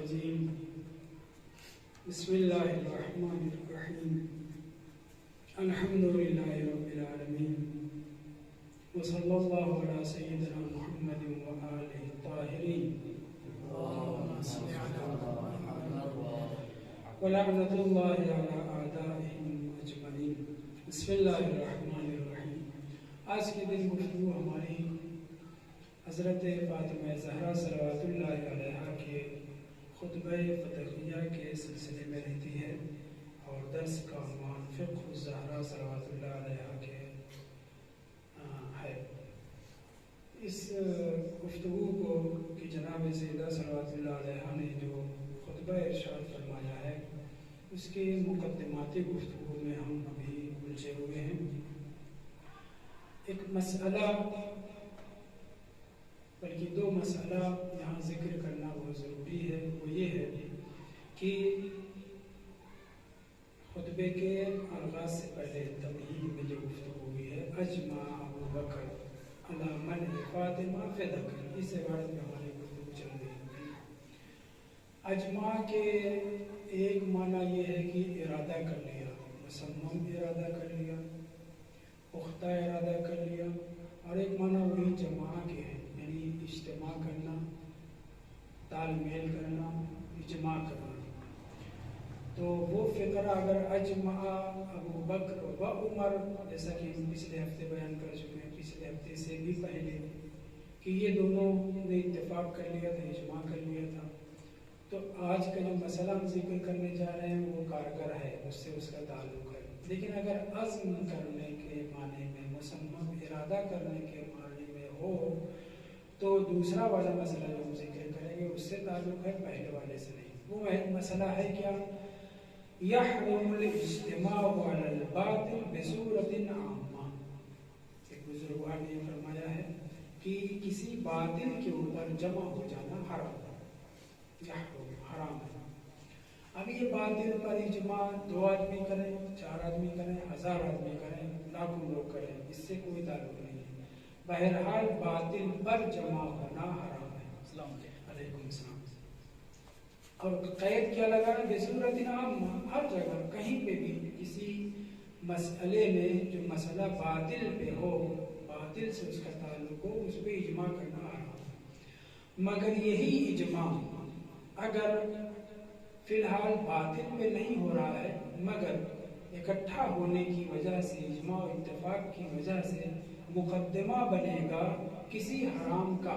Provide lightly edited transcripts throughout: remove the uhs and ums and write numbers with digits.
الرجیم بسم اللہ الرحمن الرحیم الحمد للہ رب العالمین وصلی اللہ علی سیدنا محمد وآلہ الطاہرین ولعنۃ اللہ علی اعدائہم اجمعین۔ بسم اللہ الرحمن الرحیم۔ آج کے دن گفتگو ہماری حضرت فاطمہ زہرا صلوات اللہ علیہا کے خطبہ فتحیہ کے سلسلے میں رہتی ہے اور درس کا عنوان فقہ الزہرا صلوات اللہ علیہا کے ہے۔ اس گفتگو کو کہ جناب سیدہ صلوات اللہ علیہا نے جو خطبہ ارشاد فرمایا ہے اس کے مقدماتی گفتگو میں ہم ابھی الجھے ہوئے ہیں۔ ایک مسئلہ بلکہ دو مسئلہ یہاں ذکر کرنا بہت ضروری ہے، وہ یہ ہے کہ خطبے کے آغاز سے پہلے تمہید میں جو گفتگو ہوئی ہے اجمع ابو بکر علی منع فاطمہ فدک، اس عبارت میں ہماری گفتگو چل رہی ہے۔ اجمع کے ایک معنی یہ ہے کہ ارادہ کر لیا، مصمم ارادہ کر لیا، پختہ ارادہ کر لیا، اور ایک معنی وہی جماع کے ہے، یعنی اجتماع کرنا، تال میل کرنا، اجماع کرنا۔ تو وہ فقرہ اگر اجمع ابو بکر و عمر، جیسا کہ ہم پچھلے ہفتے بیان کر چکے ہیں، پچھلے ہفتے سے بھی پہلے، کہ یہ دونوں نے اتفاق کر لیا تھا، اجماع کر لیا تھا، تو آج کا جو مسئلہ ہم ذکر کرنے جا رہے ہیں وہ کارگر ہے، اس سے اس کا تعلق ہے۔ لیکن اگر عزم کرنے کے معنی میں، مصمم ارادہ کرنے کے معنی میں ہو تو دوسرا والا مسئلہ جو ہم ذکر کریں گے اس سے تعلق ہے، پہلے والے سے نہیں۔ وہ مسئلہ ہے کیا؟ یحرم الاجتماع علی الباطل بصورت عامہ۔ ایک بزرگوار نے یہ فرمایا ہے کہ کسی باطل کے اوپر جمع ہو جانا حرام ہے، یحرم حرام ہے۔ اب یہ باطل پر اجماع 2 آدمی کریں، 4 آدمی کریں، 1000 آدمی کریں، لاکھوں لوگ کریں، اس سے کوئی تعلق نہیں ہے۔ بہرحال باطل پر جمع ہونا حرام ہے۔ السلام علیکم السلام۔ اور قید کیا لگا ہے؟ بصورت عامہ، ہر جگہ کہیں پہ بھی کسی مسئلے میں جو مسئلہ باطل پہ ہو، باطل سے اس کا تعلق ہو، اس پہ اجماع کرنا حرام ہے۔ مگر یہی اجماع اگر فی الحال باطل پہ نہیں ہو رہا ہے مگر اکٹھا ہونے کی وجہ سے، اجماع و اتفاق کی وجہ سے مقدمہ بنے گا کسی حرام کا۔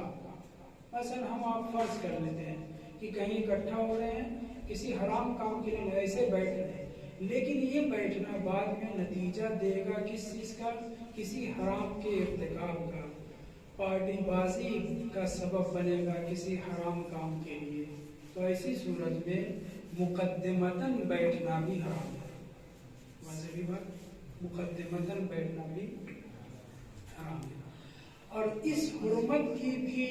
مثلا ہم آپ فرض کر لیتے ہیں کہ کہیں اکٹھا ہو رہے ہیں، کسی حرام کام کے لیے ایسے بیٹھ رہے ہیں، لیکن یہ بیٹھنا بعد میں نتیجہ دے گا کس چیز کا؟ کسی حرام کے ارتکاب کا، پارٹی بازی کا سبب بنے گا کسی حرام کام کے لیے، تو ایسی صورت میں مقدمتاً بیٹھنا بھی حرام ہے۔ واضح بات، مقدمتاً بیٹھنا بھی حرام ہے۔ اور اس حرمت کی بھی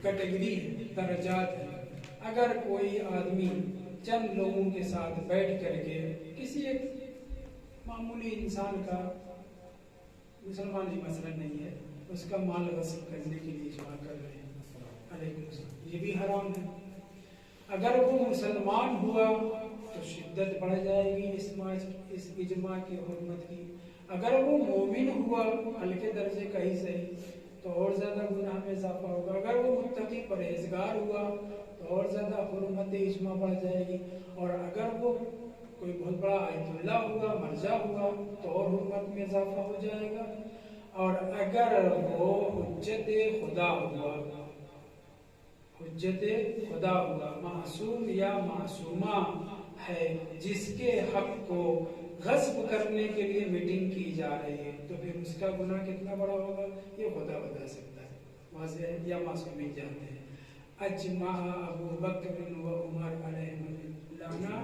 کیٹیگری ہے، درجات ہے۔ اگر کوئی آدمی چند لوگوں کے ساتھ بیٹھ کر کے کسی ایک معمولی انسان کا، مسلمان ہی مثلا نہیں ہے، اس کا مال غصب کرنے کے لیے اجماع کر رہے ہیں، علیکم السلام، یہ بھی حرام ہے۔ اگر وہ مسلمان ہوا تو شدت بڑھ جائے گی اس اجماع کی حرمت کی۔ اگر وہ مومن ہوا ہلکے درجے کا ہی صحیح تو اور زیادہ گناہ میں اضافہ ہوگا۔ اگر وہ متقی پرہیزگار ہوا تو اور زیادہ حرمت اجماع بڑھ جائے گی۔ اور اگر وہ کوئی بہت بڑا آیت اللہ ہوا، مرجع ہوا تو اور حرمت میں اضافہ ہو جائے گا۔ اور اگر وہ حجت خدا ہوا، حجت خدا ہوا، معصوم یا معصومہ ہے جس کے حق کو غصب کرنے کے لیے میٹنگ کی جا رہی ہے، تو پھر اس کا گناہ کتنا بڑا ہوگا یہ خدا بتا سکتا ہے، واضح ہے، یا معصومین جانتے ہیں۔ اجمع ابو بکر و عمر علیہم اللعنہ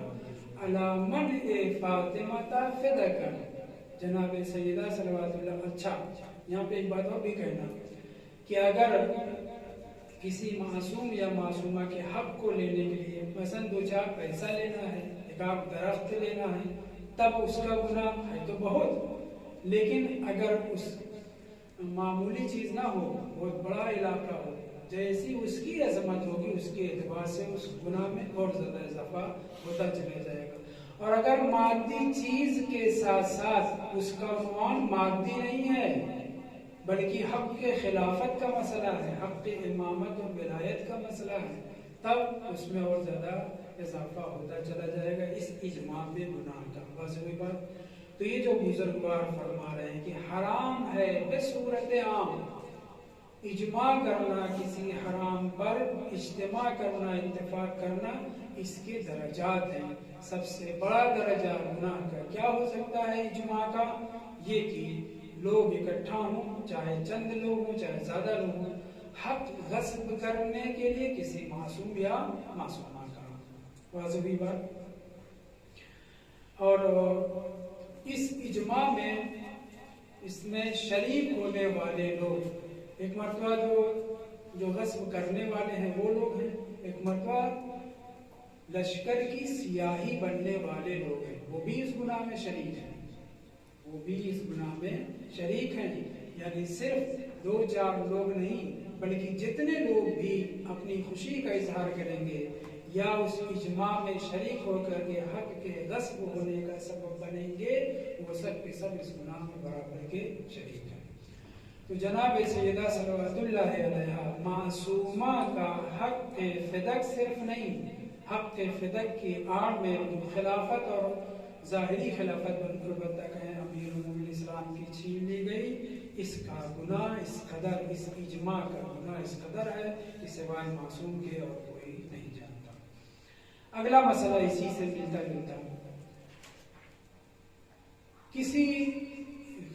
علی منع فاطمہ فدک۔ جناب سیدہ صلوات اللہ۔ اچھا، یہاں پہ ایک بات اور بھی کہنا کہ اگر کسی معصوم یا معصومہ کے حق کو لینے کے لیے مثلا 2-4 پیسہ لینا ہے، ایک آدھ درخت لینا ہے، تب اس کا گناہ ہے تو بہت، لیکن اگر اس معمولی چیز نہ ہو، بہت بڑا علاقہ ہو، جیسی اس کی عظمت ہوگی اس کے اعتبار سے اس گناہ میں اور زیادہ اضافہ ہوتا چلا جائے گا۔ اور اگر مادی چیز کے ساتھ ساتھ اس کا عنوان مادی نہیں ہے بلکہ حق کے خلافت کا مسئلہ ہے، حق کے امامت اور ولایت کا مسئلہ ہے، تب اس میں اور زیادہ اضافہ ہوتا چلا جائے گا اس اجماع میں گناہ کا۔ بس وہی بات، تو یہ جو بزرگوار فرما رہے ہیں کہ حرام ہے بصورت عام، اجماع کرنا کسی حرام پر، اجتماع کرنا، اتفاق کرنا، اس کے درجات ہیں۔ سب سے بڑا درجہ گناہ کا کیا ہو سکتا ہے اجماع کا؟ یہ کہ لوگ اکٹھا ہوں، چاہے چند لوگ ہوں چاہے زیادہ لوگ ہوں، حق غصب کرنے کے لیے کسی معصوم یا معصومہ کا۔ واضح بات۔ اور اس اجماع میں اس میں شریک ہونے والے لوگ، ایک مرتبہ جو غصب کرنے والے ہیں وہ لوگ ہیں، ایک مرتبہ لشکر کی سیاہی بننے والے لوگ ہیں، وہ بھی اس گناہ میں شریک ہیں، وہ بھی اس گناہ میں شریک ہیں۔ یعنی صرف 2-4 لوگ نہیں بلکہ جتنے لوگ بھی اپنی خوشی کا اظہار کریں گے یا اس اجماع میں شریک ہو کر کے حق کے غصب ہونے کا سبب بنیں گے، وہ سب کے سب اس گناہ میں برابر کے شریک ہیں۔ تو جناب سیدہ صلوات اللہ علیہا معصومہ کا حق کے فدق صرف نہیں، حق کے فدق کی آڑ میں خلافت اور ظاہری خلافت البتہ کہیں امیر المومنین اسلام کی چھین لی گئی، اس کا گناہ اس قدر، اس اجماع کا گناہ اس قدر ہے کہ سوائے معصوم کے اور کوئی نہیں جانتا۔ اگلا مسئلہ اسی سے ملتا جلتا، کسی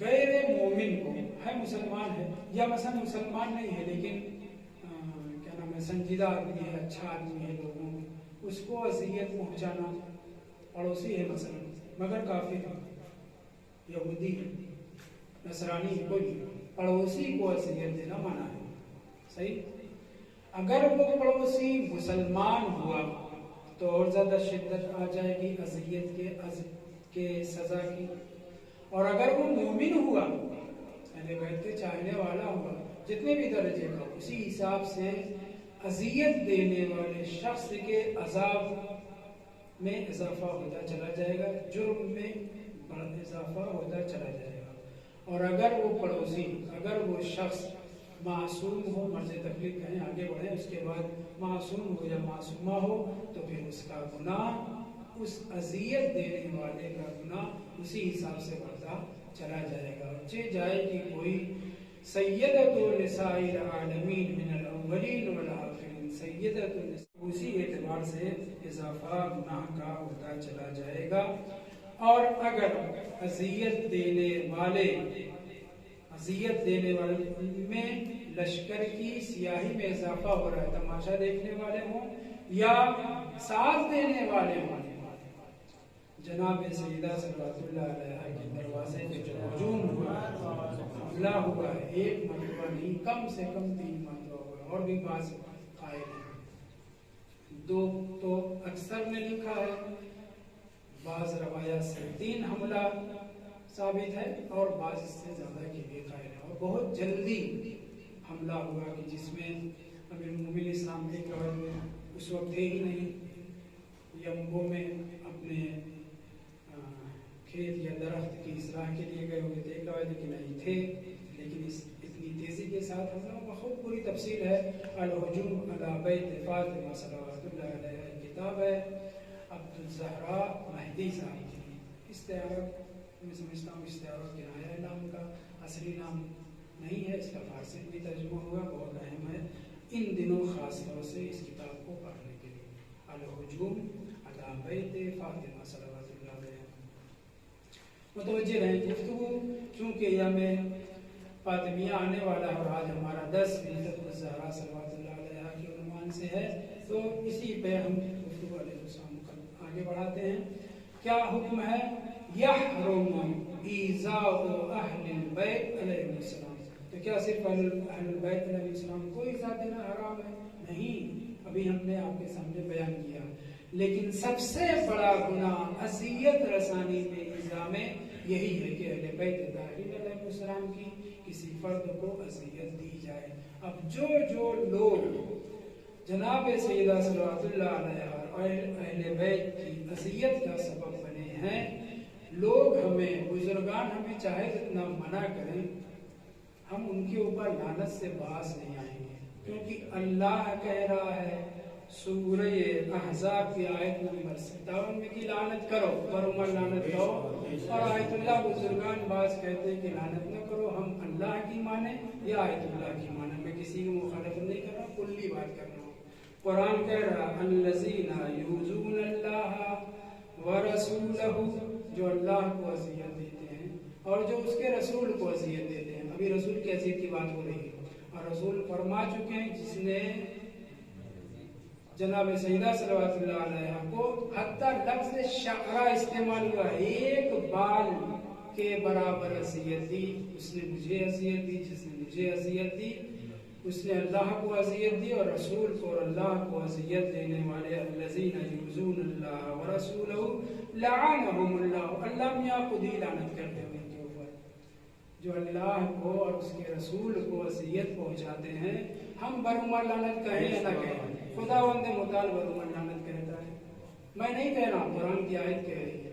غیر مومن کو، ہے مسلمان ہے یا مثلا مسلمان نہیں ہے لیکن کیا نام ہے سنجیدہ آدمی ہے، اچھا آدمی ہے، لوگوں میں اس کو اذیت پہنچانا، پڑوسی ہے مثلا مگر کافر ہے، یہودی ہے، نصرانی ہے، کوئی پڑوسی کو اذیت دینا منع ہے، صحیح؟ اگر وہ پڑوسی مسلمان ہوا تو اور زیادہ شدت آ جائے گی اذیت کے سزا کی، اور اگر وہ مومن ہوا اہل بیت کے چاہنے والا ہوا جتنے بھی درجے کا، اسی حساب سے اذیت دینے والے شخص کے عذاب میں اضافہ ہوتا چلا جائے گا، جرم میں اضافہ ہوتا چلا جائے گا۔ اور اگر وہ پڑوسی، اگر وہ شخص معصوم ہو، مرض تکلیف کہیں آگے بڑھیں، اس کے بعد معصوم ہو یا معصومہ ہو، تو پھر اس کا گناہ، اس اذیت دینے والے کا گناہ اسی حساب سے بڑھتا چلا جائے گا۔ چہ جائے کہ کوئی سیدۃ لسائر العالمین من الاولین والآخرین، سیدۃ اسی اعتبار سے اضافہ گناہ کا ہوتا چلا جائے گا۔ اور اگر اذیت دینے والے میں لشکر کی سیاہی میں اضافہ ہو رہا ہے، تماشا دیکھنے والے ہوں یا ساتھ دینے والے ہوں، جناب سیدہ صلوات اللہ علیہ کے دروازے پہ جو ہجوم ہوا، حملہ ہوا ہے، ایک مرتبہ نہیں کم سے کم 3 مرتبہ ہوا، اور بھی بعض قائل ہیں، 2 تو اکثر نے لکھا ہے، بعض روایات سے 3 حملہ ثابت ہے اور بعض اس سے زیادہ کے بھی قائل ہے، اور بہت جلدی حملہ ہوا کہ جس میں امیر المومنین اسلام ایک روایت میں اس وقت تھے ہی نہیں، یمبو میں اپنے کھیت یا درخت کی اصلاح کے لیے گئے ہوئے تھے، ایک روایت کہ نہیں تھے، لیکن اتنی تیزی کے ساتھ حملہ، بہت پوری تفصیل ہے، الہجوم علی بیت فاطمہ صلوات اللہ علیہ کتاب ہے عبد الزہرا مہدی صاحب کی، استعارہ میں سمجھتا ہوں استعارہ کنایہ ہے نام کا، اصلی نام نہیں ہے، اس کا فارسی بھی ترجمہ ہوا، بہت اہم ہے ان دنوں خاص طور سے اس کتاب کو پڑھنے کے لیے، الہجوم علی بیت فاطمہ صلوات اللہ علیہ۔ متوجہ رہیں، گفتگو چونکہ یوم فاطمیہ آنے والا ہے اور آج ہمارا 10 عزت الزہرا صلوات اللہ علیہ کے عنوان سے ہے، تو اسی پہ ہم گفتگو علیہ السلام کو آگے بڑھاتے ہیں۔ کیا حکم ہے؟ یحرم ایذاء اہل البیت علیہ السلام، تو کیا صرف اہل البیت علیہ السلام کو ایذا دینا حرام ہے؟ نہیں، ابھی ہم نے آپ کے سامنے بیان کیا، لیکن سب سے بڑا گناہ اذیت رسانی میں ایذا میں یہی ہے کہ اہل بیت طاہرین علیہ السلام کی کسی فرد کو اذیت دی جائے۔ اب جو لوگ جناب سیدہ صلوات اللہ علیہ اور اہل بیت کی اذیت کا سبب بنے ہیں. لوگ ہمیں، بزرگان ہمیں چاہے جتنا منع کریں، ہم ان کے اوپر لعنت سے باز نہیں آئیں گے، کیونکہ اللہ کہہ رہا ہے سورہ احزاب کی آیت نمبر 57 میں کہ لعنت کرو، برعمر لعنت کرو. اور آیت اللہ بزرگان باز کہتے ہیں کہ لعنت نہ کرو، ہم اللہ کی مانیں یا آیت اللہ کی مانیں. میں کسی کی مخالفت نہیں کر رہا، کلی بات کر رہا ہوں. قرآن کہہ رہا الذین یؤذون اللہ ورسولہ، جو اللہ کو اذیت دیتے ہیں اور جو اس کے رسول کو اذیت دیتے ہیں. ابھی رسول کی اذیت کی بات ہو رہی ہے، اور رسول فرما چکے ہیں جس نے جناب سیدہ صلوات اللہ علیہ کو حتی لفظ شعرہ استعمال ہوا، ایک بال کے برابر اذیت دی. اس نے مجھے اذیت دی، جس نے مجھے اذیت دی اس نے اللہ کو اذیت دی، اور رسول کو اور اللہ کو اذیت دینے والے الذین یؤذون اللہ ورسولہ لعنہم اللہ، اللہ میاں خود ہی لعنت کرتے ہیں ان کے اوپر. جو اللہ کو اور اس کے رسول کو اذیت پہنچاتے ہیں، ہم برعمر لعنت کہیں یا نہ کہیں، خداوند متعال برعمر لعنت کہتا ہے. میں نہیں کہہ رہا ہوں، قرآن کی آیت کہہ رہی ہے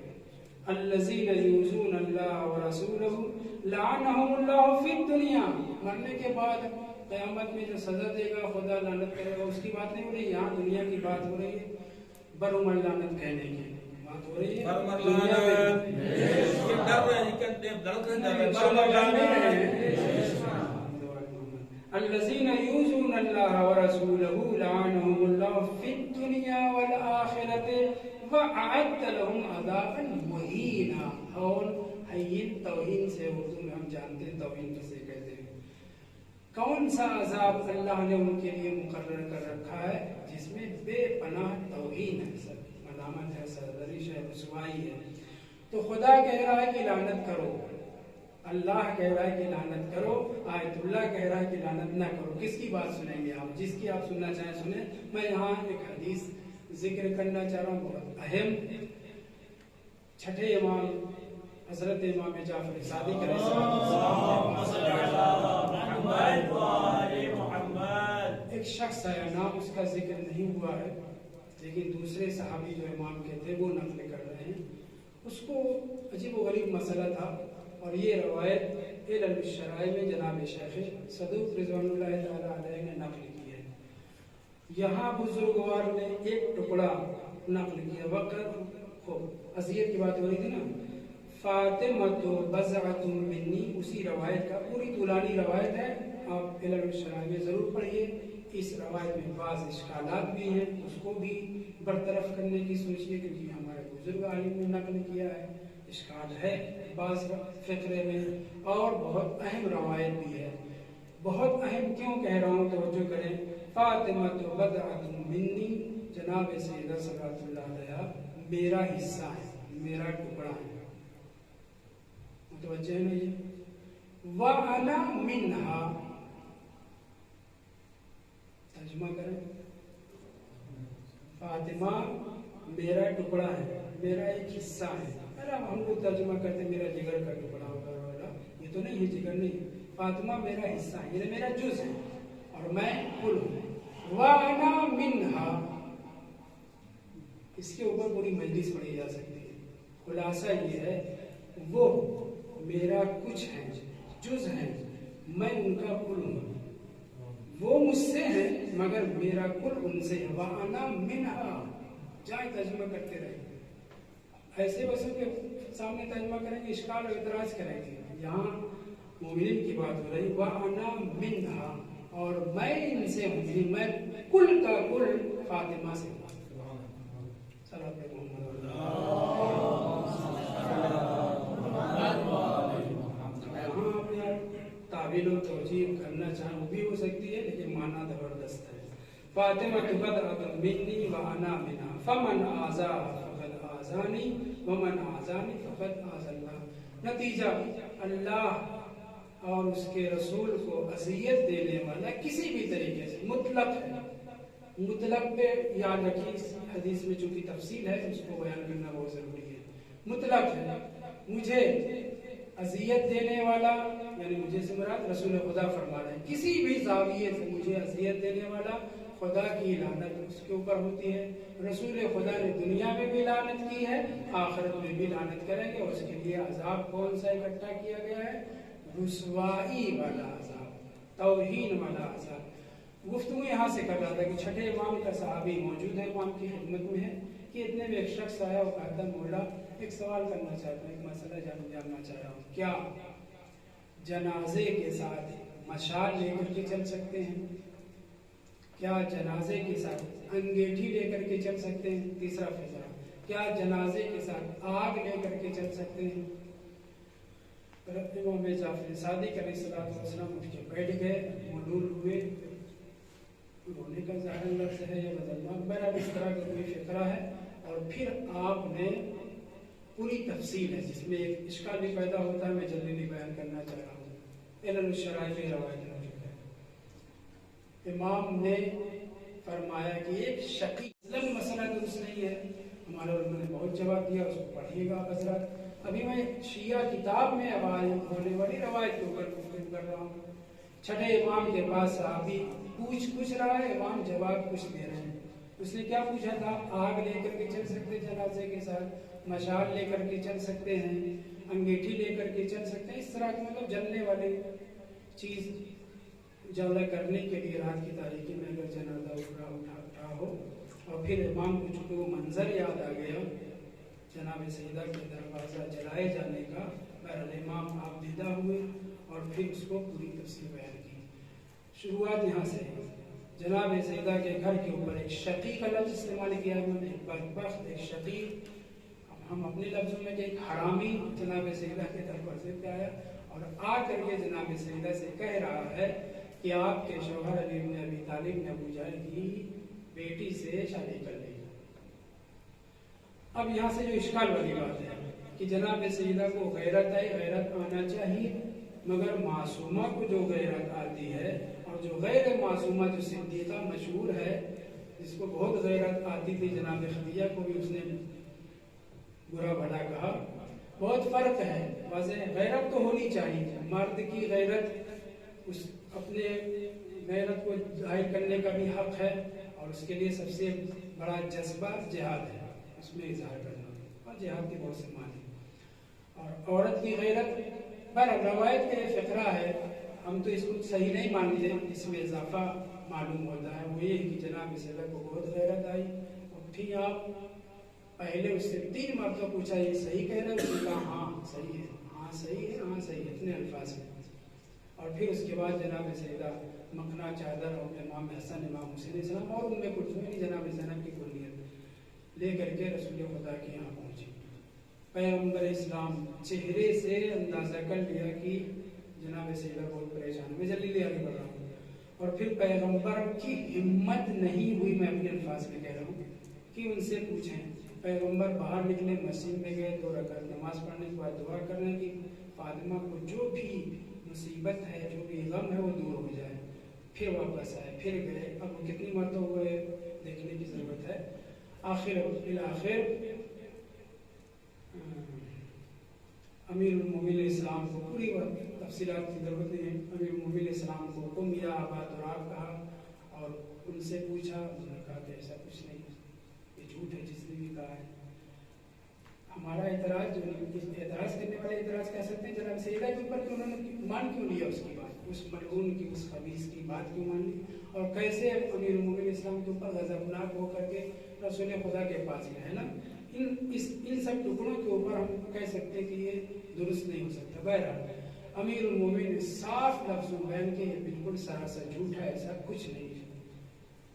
الذین یؤذون اللہ ورسولہ لعنہم اللہ فی الدنیا. مرنے کے بعد قیامت میں جو سزا دے گا، خدا لعنت کرے گا، اس کی بات نہیں ہو رہی. یہاں دنیا کی بات ہو رہی ہے، برعمر لعنت کہنے کی بات ہو رہی ہے. الذین یؤذون اللہ ورسولہ لعنہم اللہ فی الدنیا والآخرۃ وأعد لهم عذابا مہینا. اور ہین توہین سے اردو میں ہم جانتے ہیں توہین کسے کہتے ہیں. کون سا عذاب اللہ نے ان کے لیے مقرر کر رکھا ہے جس میں بے پناہ توہین ہے، ملامت ہے، سرزنش ہے، رسوائی ہے. تو خدا کہہ رہا ہے کہ لعنت کرو، اللہ کہہ رہا ہے کہ لعنت کرو، آیت اللہ کہہ رہا ہے کہ لعنت نہ کرو. کس کی بات سنیں گے آپ؟ جس کی آپ سننا چاہیں سنیں. میں یہاں ایک حدیث ذکر کرنا چاہ رہا ہوں، بہت اہم. چھٹے امام حضرت امام جعفر صادق علیہ السلام، ایک شخص ہے، نام اس کا ذکر نہیں ہوا ہے، لیکن دوسرے صحابی جو امام کے تھے وہ نقل کر رہے ہیں. اس کو عجیب و غریب مسئلہ تھا، اور یہ روایت علل الشرائع میں جناب شیخ صدوق رضوان اللہ تعالی علیہ نے نقل کی ہے. یہاں بزرگوار نے ایک ٹکڑا نقل کیا. وقت اذیت کی بات ہو رہی تھی نا، فاطمہ بضعۃ منی، اسی روایت کا پوری طولانی روایت ہے، آپ علل الشرائع میں ضرور پڑھیے. اس روایت میں بعض اشکالات بھی ہیں، اس کو بھی برطرف کرنے کی سوچیے، کیونکہ ہمارے بزرگ عالم نے نقل کیا ہے. اشکال ہے بعض فقرے میں، اور بہت اہم روایت بھی ہے. بہت اہم کیوں کہہ رہا ہوں، توجہ کریں. فاطمہ بضعۃ منی، جناب سیدہ صلوات اللہ علیہ میرا حصہ ہے، میرا ٹکڑا ہے. متوجہ ہے نا یہ؟ وَأَنَا مِنْهَا، ترجمہ کریں. فاطمہ میرا ٹکڑا ہے، میرا ایک حصہ ہے. ہم لوگ ترجمہ کرتے ہیں میرا جگر کا ٹکڑا ہوگا، یہ تو نہیں ہے، جگر نہیں. فاطمہ میرا حصہ ہے، یہ میرا جز ہے، اور میں کل ہوں. وَأَنَا مِنْهَا، اس کے اوپر پوری مجلس پڑھی جا سکتی ہے. خلاصہ یہ ہے، وہ میرا کچھ ہے، جز ہے، میں ان کا کل ہوں. وہ مجھ سے ہے مگر میرا کل ان سے ہے. وَأَنَا مِنْهَا، جائیں ترجمہ کرتے رہیں. ایسے ویسے کے سامنے ترجمہ کریں گے، اشکال اور اعتراض کریں گے. یہاں مومنین کی بات ہو رہی. وَأَنَا مِنْهَا، اور میں ان سے ہوں، میں کل کا کل فاطمہ سے ہوں. تعویل و توجیہ کرنا چاہیں وہ بھی ہو سکتی ہے، لیکن معنی زبردست ہے. فاطمہ بضعۃ منی وَأَنَا مِنْهَا فَمَنْ آذَاهَا فَقَدْ آذَانِي وَمَنْ آذَانِي فَقَدْ آذَى اللَّهُ. نتیجہ، اللہ اور اس کے رسول کو اذیت دینے والا کسی بھی طریقے سے مطلق ہے. مطلق پہ یاد رکھیے، اس حدیث میں چونکہ تفصیل ہے اس کو بیان کرنا بہت ضروری ہے. مطلق ہے، مجھے اذیت دینے والا، یعنی مجھے سے مراد رسول خدا فرما رہے ہیں، کسی بھی زاویے سے مجھے اذیت دینے والا خدا کی لعنت اس کے اوپر ہوتی ہے. رسول خدا نے دنیا میں بھی لعنت کی ہے, آخرت میں بھی لعنت کریں گے. اور اس کے لیے عذاب کون سا اکٹھا کیا گیا ہے؟ رسوائی والا عذاب, توہین والا عذاب. گفتگو یہاں سے کر رہا تھا کہ چھٹے امام کا صحابی موجود ہے, امام کی خدمت میں ہے, کہ اتنے میں ایک شخص آیا اور کہتا مولا ایک سوال کرنا چاہتا ہوں, ایک مسئلہ جاننا چاہ رہا ہوں, کیا جنازے کے ساتھ مشال لے کر کے چل سکتے ہیں؟ کیا جنازے کے ساتھ انگیٹھی لے کر کے چل سکتے ہیں؟ تیسرا فیصلہ, کیا جنازے کے ساتھ آگ لے کر کے چل سکتے ہیں؟ امام جعفر صادق علیہ السلام اٹھ کے بیٹھ گئے, ملول ہوئے, رونے کا ظاہر لفظ ہے یا بدلنا بہرحال اس طرح کا کوئی فقرہ ہے. اور پھر آپ نے پوری تفصیل ہے جس میں ایک اشکال بھی پیدا ہوتا ہے, میں جلدی بیان کرنا چاہ رہا ہوں. علل الشرائع میں روایت موجود ہے. امام نے فرمایا کہ ایک شقی مسئلہ درست نہیں ہے. ہمارے علماء نے بہت جواب دیا, اس کو پڑھیے گا حضرات. ابھی میں شیعہ کتاب میں ہونے والی روایت کے اوپر گفتگو کر رہا ہوں. چھٹے امام کے پاس صحابی پوچھ رہا ہے, امام جواب کچھ دے رہے ہیں. اس نے کیا پوچھا تھا؟ آگ لے کر کے چل سکتے جنازے کے ساتھ, مشال لے کر کے چل سکتے ہیں, انگیٹھی لے کر کے چل سکتے ہیں, اس طرح کی مطلب جلنے والی چیز جلدہ کرنے کے لیے رات کی تاریکی میں اگر جنازہ اٹھا ہو. اور پھر امام کو چونکہ وہ منظر یاد آ گیا جناب سیدہ کے دروازہ جلائے جانے کا, بہرحال امام آپ دیدہ ہوئے اور پھر اس کو پوری تفصیل بیان کی. شروعات یہاں سے ہے. جناب سیدہ کے گھر کے اوپر ایک شقی کا لفظ استعمال کیا انہوں نے, ایک بدبخت, ایک شقی. ہم اپنے لفظوں میں کہ ایک حرامی جناب سیدہ کے دروازے پہ آیا اور آ کر کے جناب سیدہ سے کہہ رہا ہے کہ آپ کے شوہر علی بن ابی طالب نے ابو جہل کی بیٹی سے شادی کر لی. اب یہاں سے جو اشکال والی بات ہے کہ جناب سیدہ کو غیرت آئی, غیرت آنا چاہیے, مگر معصومہ کو جو غیرت آتی ہے اور جو غیر معصومہ جو صدیقہ مشہور ہے جس کو بہت غیرت آتی تھی, جناب خدیجہ کو بھی اس نے برا بھلا کہا, بہت فرق ہے. واضح غیرت تو ہونی چاہیے, مرد کی غیرت اس اپنے غیرت کو ظاہر کرنے کا بھی حق ہے, اور اس کے لیے سب سے بڑا جذبہ جہاد ہے, اس میں اظہار کرنا, اور جہاد کے بہت سے معنی. اور عورت کی غیرت بہرحال روایت کا یہ فقرہ ہے, ہم تو اس کو صحیح نہیں مانتے, اس میں اضافہ معلوم ہوتا ہے. وہ یہ کہ جناب سیدہ کو بہت غیرت آئی, اور پھر آپ پہلے اس سے 3 مرتبہ پوچھا یہ صحیح کہہ رہے ہیں؟ اس نے کہا ہاں صحیح ہے, ہاں صحیح ہے, ہاں صحیح ہے, اتنے الفاظ ہیں. اور پھر اس کے بعد جناب سیدہ مکھنا چادر اور امام حسن, امام حسین السلام اور ان میں کچھ نہیں, جناب زینب کی کلیت لے کر کے رسول خدا کے یہاں پہنچی. پیغمبر اسلام چہرے سے اندازہ کر لیا کہ جناب سیدہ بہت پریشان ہے. میں جلدی آگے بڑھ رہا ہوں. اور پھر پیغمبر کی ہمت نہیں ہوئی, میں اپنے الفاظ میں کہہ رہا ہوں, کہ ان سے پوچھیں. پیغمبر باہر نکلے, مسجد میں گئے, 2 رکعت نماز پڑھنے کے بعد دعا کرنے کی فاطمہ کو جو بھی مصیبت ہے, جو بھی غم ہے وہ دور ہو جائے. پھر واپس آئے, پھر گئے. اب وہ کتنی مرتبہ ہوئے دیکھنے کی ضرورت ہے. آخر امیر المومنین اسلام کو پوری تفصیلات کی ضرورت نہیں ہے. امیر المومنین اسلام کو تم یا ابا تراب کہا اور ان سے پوچھا, انہوں نے کہا کہ ایسا کچھ نہیں, یہ جھوٹ ہے جس نے بھی کہا ہے. ہمارا اعتراض جو اعتراض کرنے والے اعتراض کہہ سکتے ہیں جناب سیدہ کے اوپر کہ انہوں نے مان کیوں لیا اس کی بات, اس ملعون کی, اس خبیث کی بات کیوں مان لی, اور کیسے امیر المومنین اسلام کے اوپر غضبناک ہو کر کے رسول خدا کے پاس گئے, ہے نا. ان سب ٹکڑوں کے اوپر ہم کہہ سکتے ہیں کہ یہ درست نہیں ہو سکتا. بہرحال امیر المومنین صاف لفظوں بیان کے یہ بالکل سراسر جھوٹ ہے, ایسا کچھ نہیں ہے.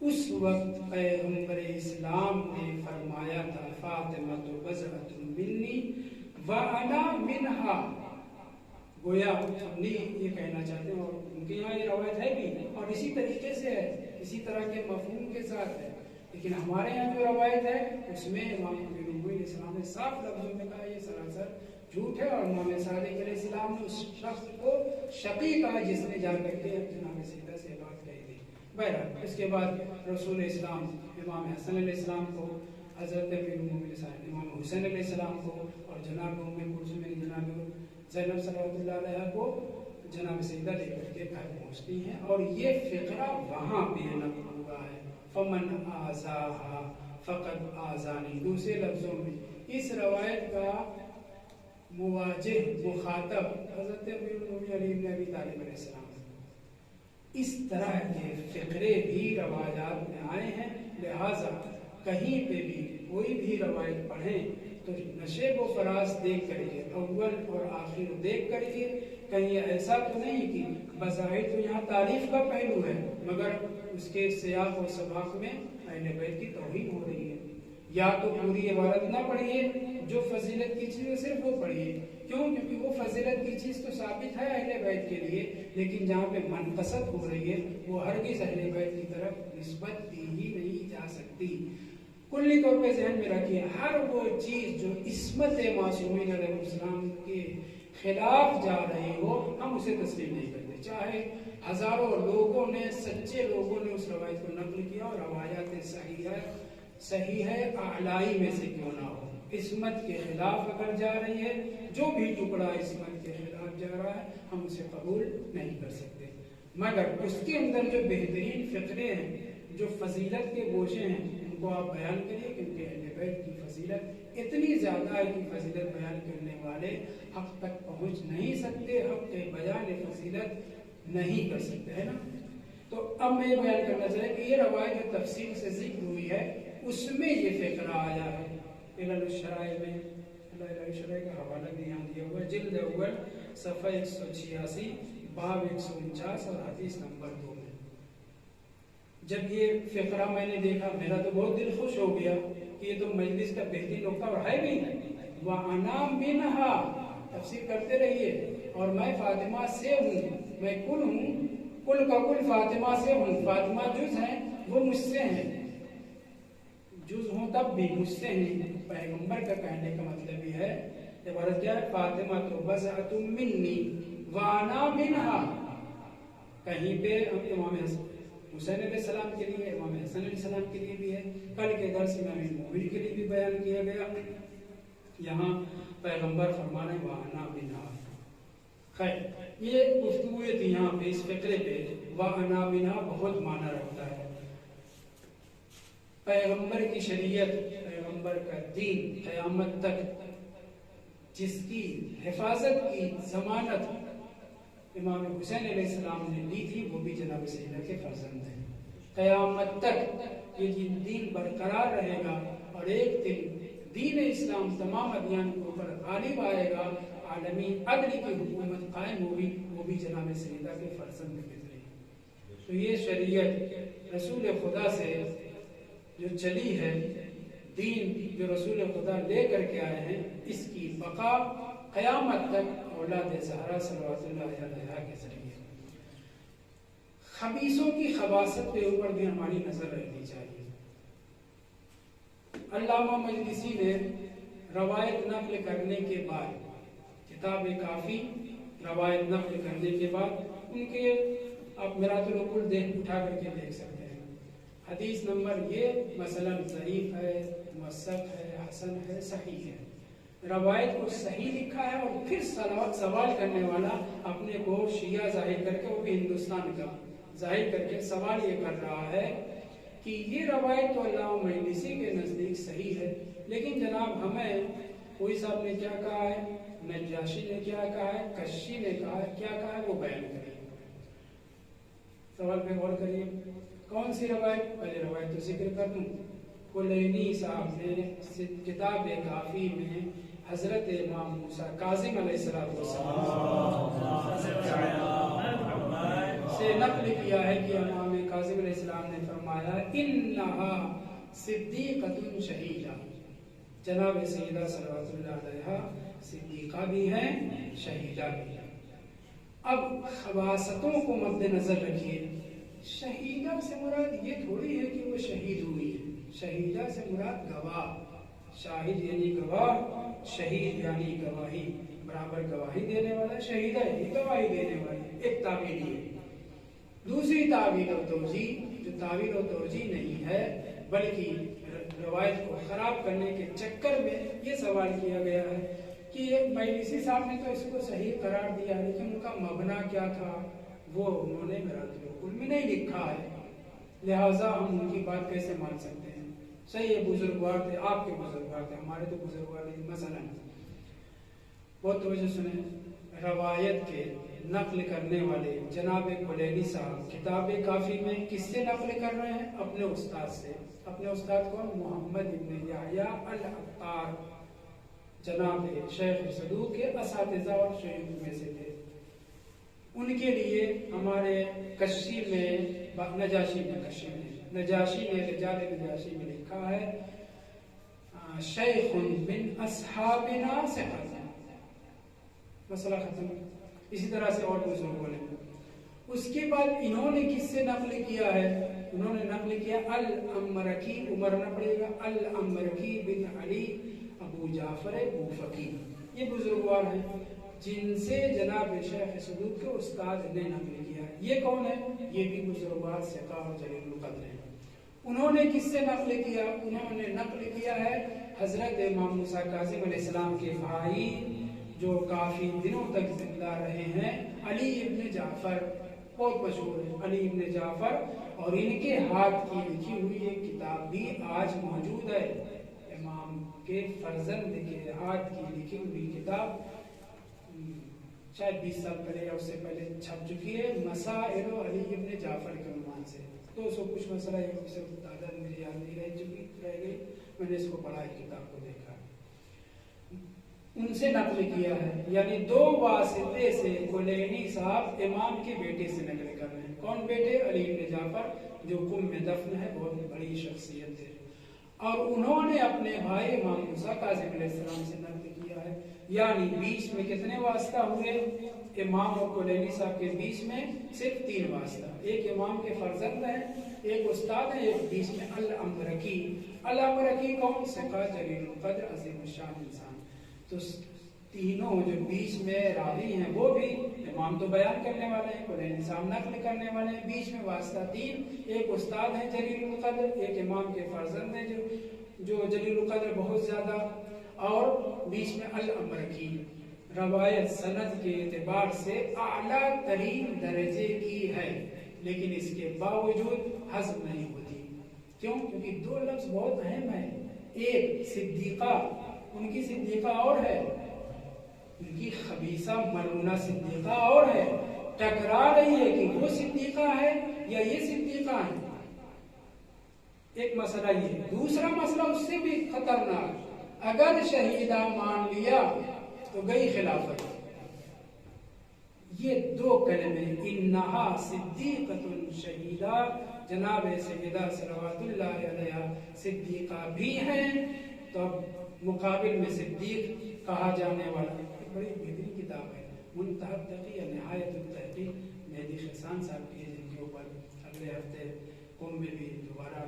اس وقت پیغمبر اسلام نے فرمایا تھا فاطمہ بضعۃ منی وانا منہا. گویا ہم یہ کہنا چاہتے ہیں, اور ان کے یہاں یہ روایت ہے بھی اور اسی طریقے سے ہے, اسی طرح کے مفہوم کے ساتھ ہے, لیکن ہمارے یہاں جو روایت ہے اس میں امام امیر المومنین اسلام نے صاف لفظوں میں کہا یہ سراسر جھوٹ ہے. اور امام صادق علیہ السلام نے اس شخص کو شقی کہا جس نے جا کر کے جناب سیدہ سے بات کہی تھی. بہرحال اس کے بعد رسول اسلام امام حسن علیہ السلام کو, حضرت امیر المومنین اسلام امام حسین علیہ السلام کو, اور جناب ام کلثوم جناب زینب صلوات اللہ علیہ کو جناب سیدہ لے کر کے گھر پہنچتی ہیں. اور یہ فقرہ وہاں بھی نقل ہوا ہے, فمن آزاہا فقد آزانی. دوسرے لفظوں میں اس روایت کا مواجہ مخاطب حضرت امیر المومنین علی بن ابی طالب علیہ السلام. اس طرح کے فقرے بھی روایات میں آئے ہیں، لہٰذا کہیں پہ بھی کوئی بھی روایت پڑھیں تو نشیب و فراز دیکھ کریے، اول اور آخر دیکھ کریے. کہیں ایسا تو نہیں کہ بظاہر تو یہاں تعریف کا پہلو ہے مگر اس کے سیاق و سباق میں اہل بیت کی توہین ہو رہی ہے. یا تو پوری عبارت نہ پڑھیے، جو فضیلت کی چیز ہے صرف وہ پڑھیے. کیوں؟ کیونکہ وہ فضیلت کی چیز تو ثابت ہے اہل بیت کے لیے، لیکن جہاں پہ منقصد ہو رہی ہے وہ ہرگز اہل بیت کی طرف نسبت دی ہی نہیں جا سکتی. کلی طور پہ ذہن میں رکھیے، ہر وہ چیز جو عصمت معصومین علیہ السلام کے خلاف جا رہی ہو ہم اسے تسلیم نہیں کرتے، چاہے ہزاروں لوگوں نے، سچے لوگوں نے اس روایت کو نقل کیا اور روایات صحیح ہے اعلائی میں سے کیوں نہ ہو. عصمت کے خلاف اگر جا رہی ہے، جو بھی ٹکڑا عصمت کے خلاف جا رہا ہے ہم اسے قبول نہیں کر سکتے. مگر اس کے اندر جو بہترین فقرے ہیں، جو فضیلت کے گوشے ہیں، ان کو آپ بیان کریے، کیونکہ اہل بیت کی فضیلت اتنی زیادہ ہے کہ فضیلت بیان کرنے والے حق تک پہنچ نہیں سکتے، حق کے بیان فضیلت نہیں کر سکتے، ہے نا. تو اب میں یہ بیان کرنا چاہتا کہ یہ روایت جو تفصیل سے ذکر ہوئی ہے اس میں یہ فقرہ آیا ہے. علل الشرائع میں علل الشرائع کا حوالہ بھی یہاں دیا ہوا ہے، جلد اول صفحہ 186 باب 149 اور حدیث نمبر 2 میں. جب یہ فقرہ میں نے دیکھا میرا تو بہت دل خوش ہو گیا کہ یہ تو مجلس کا بہترین نقطہ اور ہے بھی. وَأَنَا مِنْهَا تفسیر کرتے رہیے. اور میں فاطمہ سے ہوں، میں کل ہوں، کل کا کل فاطمہ سے ہوں. فاطمہ جز ہیں وہ مجھ سے ہیں، جز ہوں تب بھی مجھ سے ہیں. پیغمبر کا کہنے کا مطلب یہ ہے، عبارت کیا ہے، فاطمہ تو بضعۃ منی وانا منہا. کہیں پہ امام حسین علیہ السلام کے لیے، امام حسن علیہ السلام کے لیے بھی ہے. کل کے درس میں امیر المومنین کے لیے بھی بیان کیا گیا. یہاں پیغمبر فرمانے وانا منہا. خیر، یہ گفتگو تھی یہاں پہ اس فقرے پہ. وانا منہا بہت معنی رکھتا ہے. پیغمبر کی شریعت، پیغمبر کا دین قیامت تک جس کی حفاظت کی ضمانت امام حسین علیہ السلام نے لی تھی وہ بھی جناب سیدہ کے فرزند ہیں. قیامت تک یہ دین برقرار رہے گا اور ایک دن دین اسلام تمام ادیان کے اوپر غالب آئے گا، عالمی عدل کی حکومت قائم ہوگی، وہ بھی جناب سیدہ کے فرزند گزرے. تو یہ شریعت رسول خدا سے جو چلی ہے، دین جو رسول خدا لے کر کے آئے ہیں، اس کی بقا قیامت تک اولاد زہرا صلوات اللہ علیہا کے ذریعے. خبیثوں کی خباثت کے اوپر بھی ہماری نظر رکھنی چاہیے. علامہ مجلسی نے روایت نقل کرنے کے بعد، کتاب کافی روایت نقل کرنے کے بعد، ان کے آپ میرات العقول دیکھ اٹھا کر کے دیکھ سکتے ہیں. حدیث نمبر یہ مثلا ضعیف ہے، موثق ہے، حسن ہے، صحیح ہے. روایت کو صحیح لکھا ہے اور پھر سوال کرنے والا اپنے کو شیعہ ظاہر کر کے، وہ بھی ہندوستان کا ظاہر کر کے سوال یہ کر رہا ہے کہ یہ روایت تو علامہ مجلسی کے نزدیک صحیح ہے، لیکن جناب ہمیں کوئی صاحب نے کیا کہا ہے، نجاشی نے کیا کہا ہے، کشی نے کہا ہے، کیا کہا ہے وہ بیان کریے. سوال پہ غور کریے. کون سی روایت؟ پہلے روایت تو ذکر کر دوں. کلینی صاحب نے کتاب کافی میں حضرت امام موسیٰ کاظم علیہ السلام سے نقل کیا ہے کہ امام کاظم علیہ السلام نے فرمایا انہا صدیقۃ شہیدہ. جناب سیدہ صلوات اللہ علیہا صدیقہ بھی ہیں، شہیدہ بھی ہیں. اب خباثتوں کو مد نظر رکھیے. شہیدہ سے مراد یہ تھوڑی ہے کہ وہ شہید ہوئی ہے. شہیدہ سے مراد گواہ. شاہد یعنی گواہ، شہید یعنی گواہی، برابر گواہی دینے والا. شہیدہ یعنی گواہی دینے والی. ایک تعبیر ہے. دوسری تعبیر و توجیہ جو تعبیر و توجیہ نہیں ہے بلکہ روایت کو خراب کرنے کے چکر میں یہ سوال کیا گیا ہے کہ مجلسی صاحب نے تو اس کو صحیح قرار دیا، لیکن ان کا مبنا کیا تھا وہ انہوں نے میرات العقول میں نہیں لکھا ہے. لہٰذا ہم ان کی بات کیسے مان سکتے ہیں؟ صحیح ہے، بزرگوار تھے، آپ کے بزرگوار تھے، ہمارے تو بزرگوار نہیں۔ مثلا بہت توجہ سنیں، روایت کے نقل کرنے والے جناب کلینی صاحب کتاب کافی میں کس سے نقل کر رہے ہیں؟ اپنے استاد سے۔ اپنے استاد کون؟ محمد ابن یحییٰ العطار، جناب شیخ صدوق کے اساتذہ اور شیوخ میں سے تھے۔ ان کے لیے ہمارے کشی میں نجاشی نے رجال نجاشی میں لکھا ہے شیخ من اصحابنا ثقہ، مسئلہ ختم۔ اسی طرح سے اور بزرگوں نے۔ اس کے بعد انہوں نے کس سے نقل کیا ہے؟ انہوں نے نقل کیا الامرکی، عمر نہ پڑے گا، الامرکی بن علی ابو جعفر کوفی، یہ بزرگوار ہیں جن سے جناب شیخ صدوق کے استاد نے نقل کیا ہے۔ یہ کون ہے؟ یہ بھی بزرگوار ثقہ اور جلیل القدر ہیں۔ انہوں نے کس سے نقل کیا؟ انہوں نے نقل کیا ہے حضرت امام موسیٰ کاظم علیہ السلام کے بھائی جو کافی دنوں تک زندہ رہے ہیں، علی ابن جعفر، بہت مشہور ہے علی ابن جعفر، اور ان کے ہاتھ کی لکھی ہوئی ایک کتاب بھی آج موجود ہے، امام کے فرزند کے ہاتھ کی لکھی ہوئی کتاب شاید 20 سال پہلے یا اس سے پہلے چھپ چکی ہے، مسائل علی ابن جعفر کے عنوان سے۔ 200 کچھ مسئلہ ہے، تعداد میری یاد نہیں رہ گئی، میں نے اس کو پڑھا ہے، کتاب کو دیکھا، ان سے نقل کیا ہے۔ یعنی 2 واسطے سے کلینی صاحب امام کے بیٹے سے نقل کر رہے ہیں۔ کون بیٹے؟ علی ابن جعفر، جو قم میں دفن ہے، بہت بڑی شخصیت ہے، اور انہوں نے اپنے بھائی امام موسیٰ کاظم علیہ السلام سے نقل کیا ہے۔ یعنی بیچ میں کتنے واسطہ ہوئے؟ امام اور کلینی صاحب کے بیچ میں صرف 3 واسطہ، ایک امام کے فرزند ہیں، ایک استاد ہیں، ایک بیچ میں الامرکی۔ الامرکی کون؟ ثقہ جلیل القدر عظیم الشان انسان۔ تو تینوں جو بیچ میں راوی ہیں وہ بھی، امام تو بیان کرنے والے ہیں، کلینی صاحب نقل کرنے والے ہیں، بیچ میں واسطہ 3، ایک استاد ہے جلیل القدر، ایک امام کے فرزند ہیں جو جلیل القدر بہت زیادہ، اور بیچ میں الامرکی۔ روایت سند کے اعتبار سے اعلیٰ ترین درجے کی ہے، لیکن اس کے باوجود حذف نہیں ہوتی۔ کیوں؟ کیونکہ 2 لفظ بہت اہم ہیں، ایک صدیقہ، ان کی صدیقہ اور ہے، ان کی خبیثہ ملعونہ صدیقہ اور ہے، ٹکرا رہی ہے کہ وہ صدیقہ ہے یا یہ صدیقہ ہے، ایک مسئلہ یہ۔ دوسرا مسئلہ اس سے بھی خطرناک، اگر شہیدہ مان لیا تو گئی خلافت۔ یہ 2 کلمے انہا صدیقۃ شہیدہ، جناب سیدہ صلوات اللہ علیہ صدیقہ بھی ہیں، تو مقابل میں صدیق کہا جانے والا ایک بڑی بہترین کتاب ہے، منتہی التقی یا نہایت التحقیق، مہدی خسان صاحب کی ہے، جن کے اوپر اگلے ہفتے قم میں بھی دوبارہ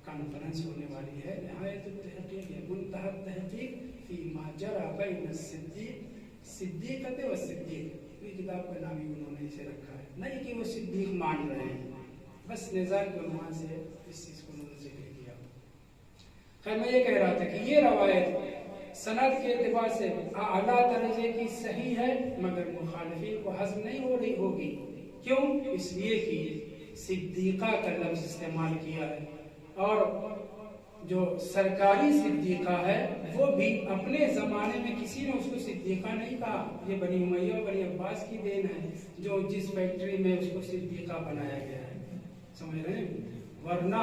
کانفرنس ہونے والی ہے۔ نہایت التحقیق یا منتہی التحقیق فی ما جری بین الصدیقۃ والصدیق، یہ کتاب کا نام ہی انہوں نے اسے رکھا ہے، نہیں کہ وہ صدیق مان رہے ہیں، بس نظام کے عنوان سے اس چیز کو انہوں نے ذکر کیا۔ خیر میں یہ کہہ رہا تھا کہ یہ روایت سند کے اعتبار سے اعلیٰ درجے کی صحیح ہے، مگر مخالفین کو ہضم نہیں ہو رہی ہوگی۔ کیوں؟ اس لیے کہ صدیقہ کا لفظ استعمال کیا ہے، اور جو سرکاری صدیقہ ہے وہ بھی اپنے زمانے میں کسی نے اس کو صدیقہ نہیں کہا، یہ بنی امیہ اور بنی عباس کی دین ہے، جو جس فیکٹری میں اس کو صدیقہ بنایا گیا ہے، سمجھ رہے ہیں؟ ورنہ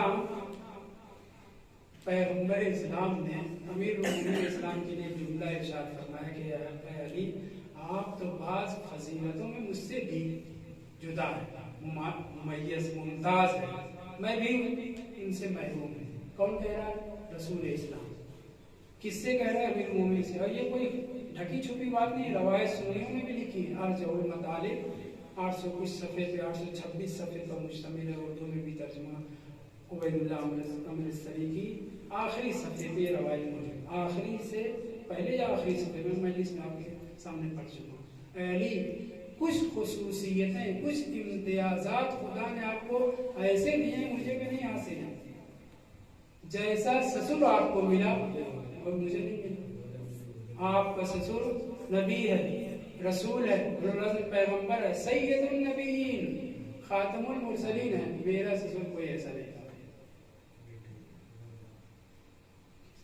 پیغمبر اسلام نے امیر المومنین اسلام کے لیے جملہ ارشاد فرمایا کہ اے علی، آپ تو بعض فضیلتوں میں مجھ سے بھی جدا ہے، ممیز ممتاز ہے، میں بھی ان سے محروم ہوں۔ کون کہہ رہا ہے؟ رسول اسلام۔ کس سے کہہ رہا ہے؟ امیر المومنین سے۔ اور یہ کوئی ڈھکی چھپی بات نہیں، روایت سنیوں نے بھی لکھی ہے، ارجع المطالب 800 کچھ صفحے پہ 826 صفحے پر مشتمل ہے، اردو میں بھی ترجمہ عبید اللہ عمر السری کی آخری صفحے پہ یہ روایت موجود، آخری سے پہلے یا آخری صفحے میں مجلس میں آپ کے سامنے پڑھ چکا ہوں۔ اے علی، کچھ خصوصیتیں، کچھ امتیازات خدا نے آپ کو ایسے دیے ہیں مجھے بھی نہیں حاصل ہیں، جیسا سسر آپ کو ملا اور مجھے نہیں ملا۔ آپ کا سسر نبی ہے، رسول ہے، پیغمبر ہے، سید النبیین، خاتم المرسلین ہے، میرا سسر کوئی ایسا نہیں۔